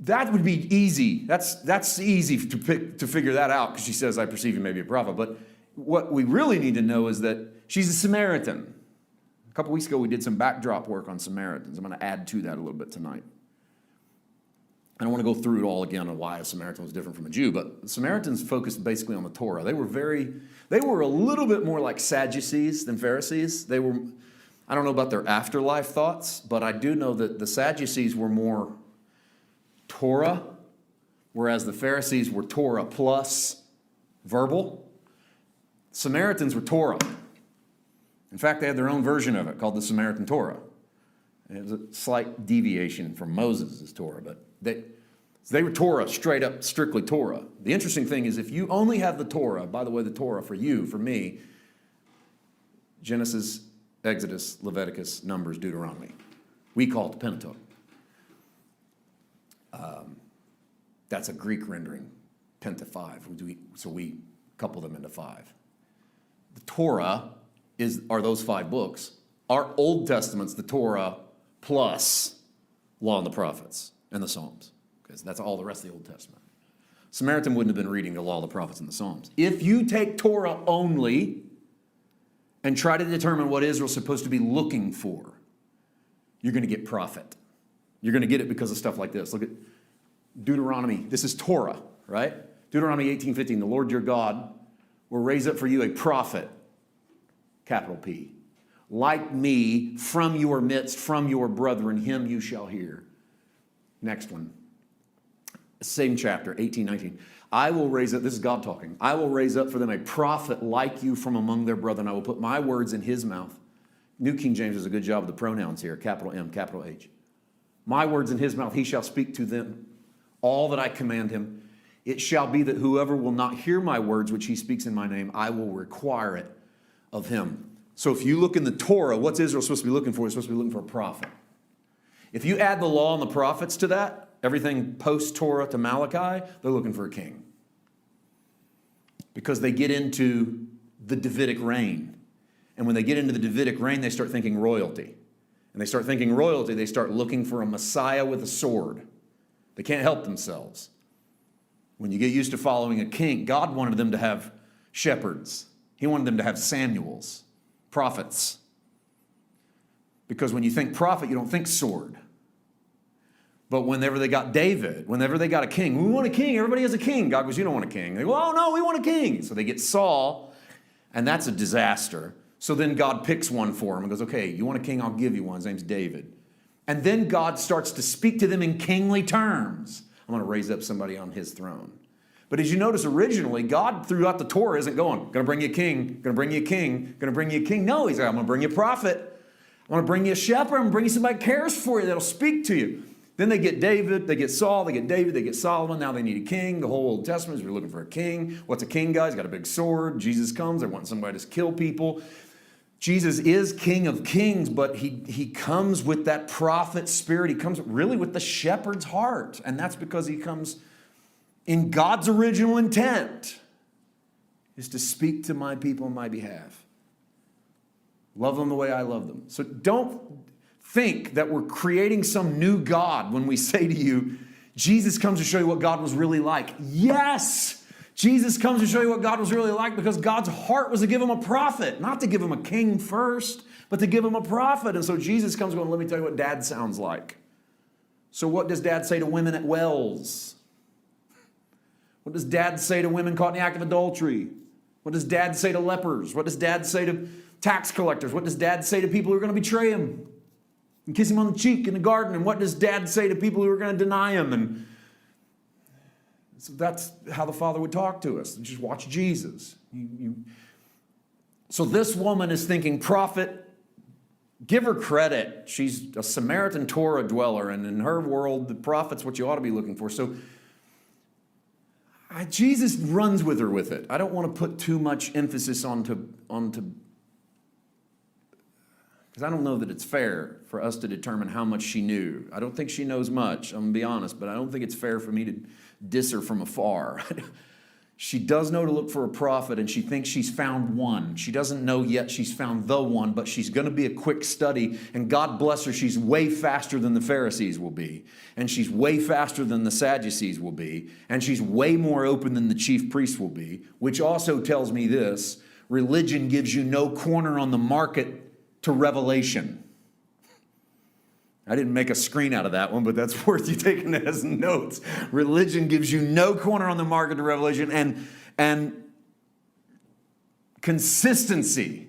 that would be easy. That's easy to figure that out because she says, I perceive you may be a prophet. But what we really need to know is that she's a Samaritan. A couple weeks ago, we did some backdrop work on Samaritans. I'm going to add to that a little bit tonight. I don't want to go through it all again on why a Samaritan was different from a Jew, but the Samaritans focused basically on the Torah. They were a little bit more like Sadducees than Pharisees. I don't know about their afterlife thoughts, but I do know that the Sadducees were more Torah, whereas the Pharisees were Torah plus verbal. Samaritans were Torah. In fact, they had their own version of it called the Samaritan Torah. It was a slight deviation from Moses' Torah, but they were Torah, straight up, strictly Torah. The interesting thing is if you only have the Torah, by the way, the Torah for you, for me, Genesis, Exodus, Leviticus, Numbers, Deuteronomy. We call it the Pentateuch. That's a Greek rendering, penta 5. So we couple them into 5. The Torah are those 5 books. Our Old Testament's the Torah plus Law and the Prophets and the Psalms, because that's all the rest of the Old Testament. Samaritan wouldn't have been reading the Law, the Prophets, and the Psalms. If you take Torah only and try to determine what Israel's supposed to be looking for, you're going to get prophet. You're going to get it because of stuff like this. Look at Deuteronomy. This is Torah, right? Deuteronomy 18:15. The Lord your God will raise up for you a prophet, capital P, like me, from your midst, from your brethren, him you shall hear. Next one. Same chapter, 18:19. I will raise up, this is God talking, I will raise up for them a prophet like you from among their brethren. I will put my words in his mouth. New King James does a good job of the pronouns here, capital M, capital H. My words in his mouth, he shall speak to them all that I command him. It shall be that whoever will not hear my words, which he speaks in my name, I will require it of him. So if you look in the Torah, what's Israel supposed to be looking for? It's supposed to be looking for a prophet. If you add the law and the prophets to that, everything post-Torah to Malachi, they're looking for a king. Because they get into the Davidic reign. And when they get into the Davidic reign, they start thinking royalty. And they start thinking royalty, they start looking for a Messiah with a sword. They can't help themselves. When you get used to following a king, God wanted them to have shepherds. He wanted them to have Samuels, prophets. Because when you think prophet, you don't think sword. But whenever they got David, whenever they got a king, we want a king, everybody has a king. God goes, you don't want a king. They go, oh no, we want a king. So they get Saul, and that's a disaster. So then God picks one for him and goes, okay, you want a king, I'll give you one. His name's David. And then God starts to speak to them in kingly terms. I'm going to raise up somebody on his throne. But as you notice, originally, God throughout the Torah isn't going, going to bring you a king, going to bring you a king, going to bring you a king. No, he's like, I'm going to bring you a prophet. I'm going to bring you a shepherd. I'm going to bring you somebody who cares for you, that'll speak to you. Then they get David, they get Saul, they get David, they get Solomon. Now they need a king. The whole Old Testament is we're looking for a king. What's a king, guys? Got a big sword. Jesus comes. They want somebody to kill people. Jesus is King of Kings, but he comes with that prophet spirit. He comes really with the shepherd's heart. And that's because he comes in God's original intent, is to speak to my people on my behalf. Love them the way I love them. So don't think that we're creating some new God when we say to you, Jesus comes to show you what God was really like. Yes, Jesus comes to show you what God was really like because God's heart was to give him a prophet, not to give him a king first, but to give him a prophet. And so Jesus comes going, let me tell you what dad sounds like. So what does dad say to women at wells? What does dad say to women caught in the act of adultery? What does dad say to lepers? What does dad say to tax collectors? What does dad say to people who are going to betray him and kiss him on the cheek in the garden? And what does dad say to people who are going to deny him? And so that's how the Father would talk to us. Just watch Jesus. So this woman is thinking, prophet, give her credit. She's a Samaritan Torah dweller, and in her world, the prophet's what you ought to be looking for. So Jesus runs with her with it. I don't want to put too much emphasis onto because I don't know that it's fair for us to determine how much she knew. I don't think she knows much, I'm going to be honest, but I don't think it's fair for me to diss her from afar. She does know to look for a prophet, and she thinks she's found one. She doesn't know yet she's found the one, but she's going to be a quick study, and God bless her, she's way faster than the Pharisees will be, and she's way faster than the Sadducees will be, and she's way more open than the chief priests will be, which also tells me this: religion gives you no corner on the market to revelation. I didn't make a screen out of that one, but that's worth you taking it as notes. Religion gives you no corner on the market to revelation, and consistency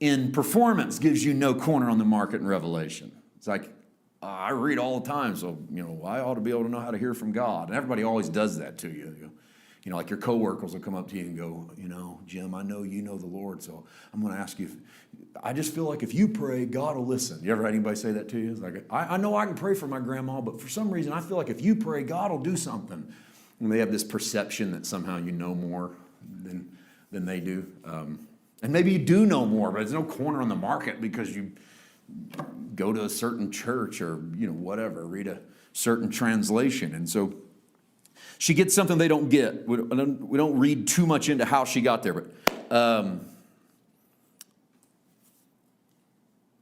in performance gives you no corner on the market in revelation. It's like, I read all the time, so I ought to be able to know how to hear from God. And everybody always does that to you. Like your coworkers will come up to you and go, Jim, I know you know the Lord, so I'm going to ask you. I just feel like if you pray, God will listen. You ever had anybody say that to you? It's like, I know I can pray for my grandma, but for some reason I feel like if you pray, God will do something. And they have this perception that somehow you know more than they do. And maybe you do know more, but there's no corner on the market because you go to a certain church or whatever, read a certain translation. And so she gets something they don't get. We don't read too much into how she got there, but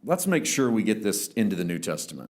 let's make sure we get this into the New Testament.